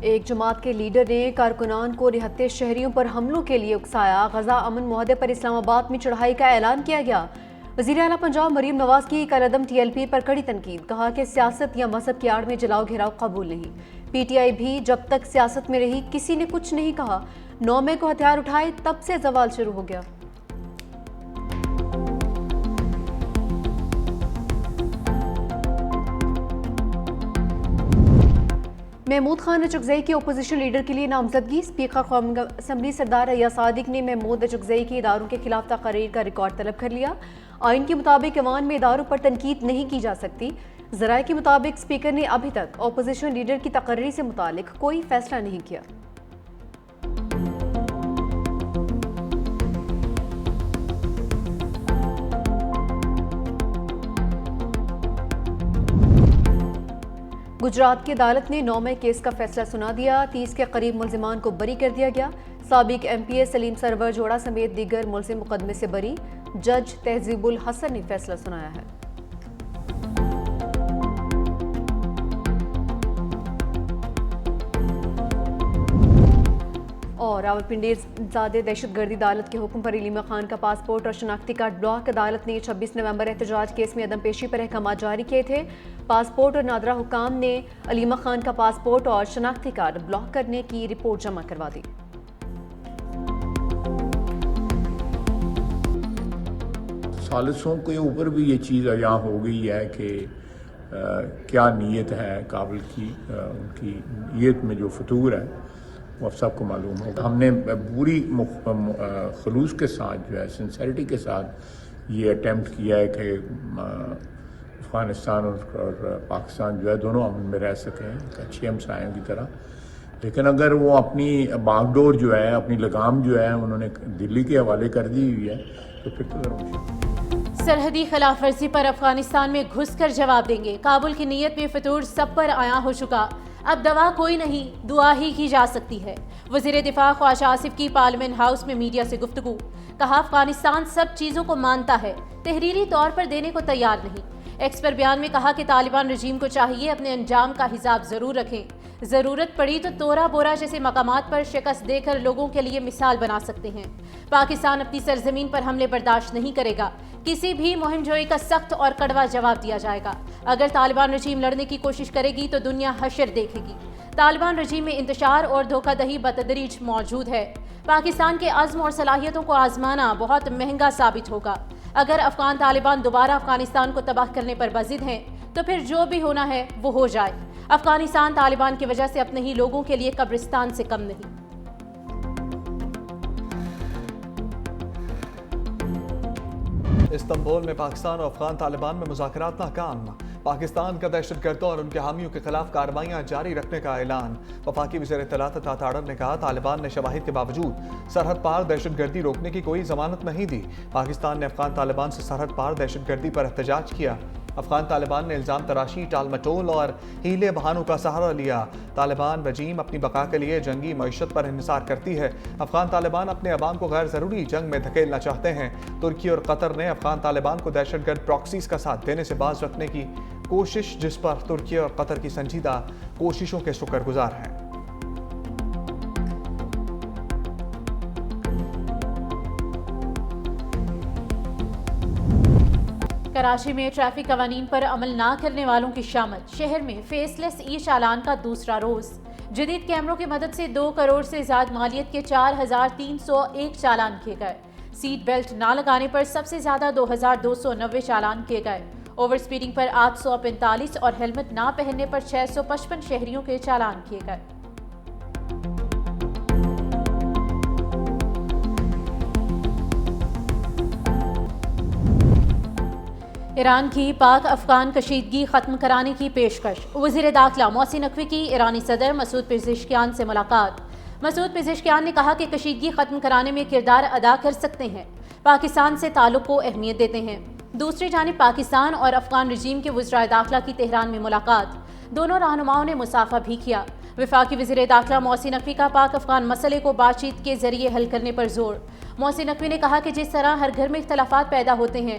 ایک جماعت کے لیڈر نے کارکنان کو نہتے شہریوں پر حملوں کے لیے اکسایا۔ غزہ امن معاہدے پر اسلام آباد میں چڑھائی کا اعلان کیا گیا۔ وزیر اعلیٰ پنجاب مریم نواز کی کالعدم ٹی ایل پی پر کڑی تنقید، کہا کہ سیاست یا مذہب کی آڑ میں جلاؤ گھیراؤ قبول نہیں۔ پی ٹی آئی بھی جب تک سیاست میں رہی کسی نے کچھ نہیں کہا، 9 مئی کو ہتھیار اٹھائے تب سے زوال شروع ہو گیا۔ محمود خان اچکزئی کی اپوزیشن لیڈر کے لیے نامزدگی۔ اسپیکر قومی اسمبلی سردار ایاز صادق نے محمود اچکزئی کی اداروں کے خلاف تقاریر کا ریکارڈ طلب کر لیا۔ آئین کے مطابق ایوان میں اداروں پر تنقید نہیں کی جا سکتی۔ ذرائع کے مطابق اسپیکر نے ابھی تک اپوزیشن لیڈر کی تقرری سے متعلق کوئی فیصلہ نہیں کیا۔ گجرات کی عدالت نے 9 مئی کیس کا فیصلہ سنا دیا۔ 30 کے قریب ملزمان کو بری کر دیا گیا۔ سابق ایم پی اے سلیم سرور جوڑا سمیت دیگر ملزم مقدمے سے بری۔ جج تہذیب الحسن نے فیصلہ سنایا ہے۔ اور راولپنڈی زادہ دہشت گردی عدالت کے حکم پر علیمہ خان کا پاسپورٹ اور شناختی کارڈ بلاک۔ عدالت نے 26 نومبر احتجاج کیس میں عدم پیشی پر احکامات جاری کیے تھے۔ پاسپورٹ اور نادرہ حکام نے علیمہ خان کا پاسپورٹ اور شناختی کارڈ بلاک کرنے کی رپورٹ جمع کروا دی۔ ثالثوں کے اوپر بھی یہ چیز یہاں ہو گئی ہے کہ کیا نیت ہے قابل کی، ان کی نیت میں جو فطور ہے وہ سب کو معلوم ہوگا۔ ہم نے پوری خلوص کے ساتھ جو ہے سنسیریٹی کے ساتھ یہ اٹیمپٹ کیا ہے کہ افغانستان اور پاکستان جو ہے دونوں امن میں رہ سکیں اچھے ہمسایوں کی طرح، لیکن اگر وہ اپنی باغ ڈور جو ہے، اپنی لگام جو ہے انہوں نے دلی کے حوالے کر دی ہوئی ہے تو پھر تو ضرور سرحدی خلاف ورزی پر افغانستان میں گھس کر جواب دیں گے۔ کابل کی نیت میں فطور سب پر عیاں ہو چکا، اب دوا کوئی نہیں، دعا ہی کی جا سکتی ہے۔ وزیر دفاع خواجہ آصف کی پارلیمنٹ ہاؤس میں میڈیا سے گفتگو، کہا افغانستان سب چیزوں کو مانتا ہے، تحریری طور پر دینے کو تیار نہیں۔ ایکس پر بیان میں کہا کہ طالبان رجیم کو چاہیے اپنے انجام کا حساب ضرور رکھیں، ضرورت پڑی تو تورا بورا جیسے مقامات پر شکست دے کر لوگوں کے لیے مثال بنا سکتے ہیں۔ پاکستان اپنی سرزمین پر حملے برداشت نہیں کرے گا، کسی بھی مہم جوئی کا سخت اور کڑوا جواب دیا جائے گا۔ اگر طالبان رجیم لڑنے کی کوشش کرے گی تو دنیا حشر دیکھے گی۔ طالبان رجیم میں انتشار اور دھوکہ دہی بتدریج موجود ہے۔ پاکستان کے عزم اور صلاحیتوں کو آزمانا بہت مہنگا ثابت ہوگا۔ اگر افغان طالبان دوبارہ افغانستان کو تباہ کرنے پر بضد ہیں تو پھر جو بھی ہونا ہے وہ ہو جائے۔ افغانستان طالبان کی وجہ سے اپنے ہی لوگوں کے لیے قبرستان سے کم نہیں۔ استنبول میں پاکستان اور افغان طالبان میں مذاکرات ناکام، پاکستان کا دہشت گردوں اور ان کے حامیوں کے خلاف کارروائیاں جاری رکھنے کا اعلان۔ وفاقی وزیر اطلاعات عطا تاڑر نے کہا طالبان نے شواہد کے باوجود سرحد پار دہشت گردی روکنے کی کوئی ضمانت نہیں دی۔ پاکستان نے افغان طالبان سے سرحد پار دہشت گردی پر احتجاج کیا۔ افغان طالبان نے الزام تراشی، ٹال مٹول اور ہیلے بہانوں کا سہارا لیا۔ طالبان رجیم اپنی بقا کے لیے جنگی معیشت پر انحصار کرتی ہے۔ افغان طالبان اپنے عوام کو غیر ضروری جنگ میں دھکیلنا چاہتے ہیں۔ ترکی اور قطر نے افغان طالبان کو دہشت گرد پراکسیز کا ساتھ دینے سے باز رکھنے کی کوشش، جس پر ترکی اور قطر کی سنجیدہ کوششوں کے شکر گزار ہیں۔ کراچی میں ٹریفک قوانین پر عمل نہ کرنے والوں کی شامت، شہر میں فیس لیس ای چالان کا دوسرا روز۔ جدید کیمروں کی مدد سے 2 کروڑ سے زائد مالیت کے 4301 چالان کیے گئے۔ سیٹ بیلٹ نہ لگانے پر سب سے زیادہ 2290 چالان کیے گئے۔ اوور سپیڈنگ پر 845 اور ہیلمٹ نہ پہننے پر 655 شہریوں کے چالان کیے گئے۔ ایران کی پاک افغان کشیدگی ختم کرانے کی پیشکش، وزیر داخلہ محسن نقوی کی ایرانی صدر مسعود پزشکیان سے ملاقات۔ مسعود پزشکیان نے کہا کہ کشیدگی ختم کرانے میں کردار ادا کر سکتے ہیں، پاکستان سے تعلق کو اہمیت دیتے ہیں۔ دوسری جانب پاکستان اور افغان رجیم کے وزرائے داخلہ کی تہران میں ملاقات، دونوں رہنماؤں نے مصافحہ بھی کیا۔ وفاقی وزیر داخلہ محسن نقوی کا پاک افغان مسئلے کو بات چیت کے ذریعے حل کرنے پر زور۔ محسن نقوی نے کہا کہ جس طرح ہر گھر میں اختلافات پیدا ہوتے ہیں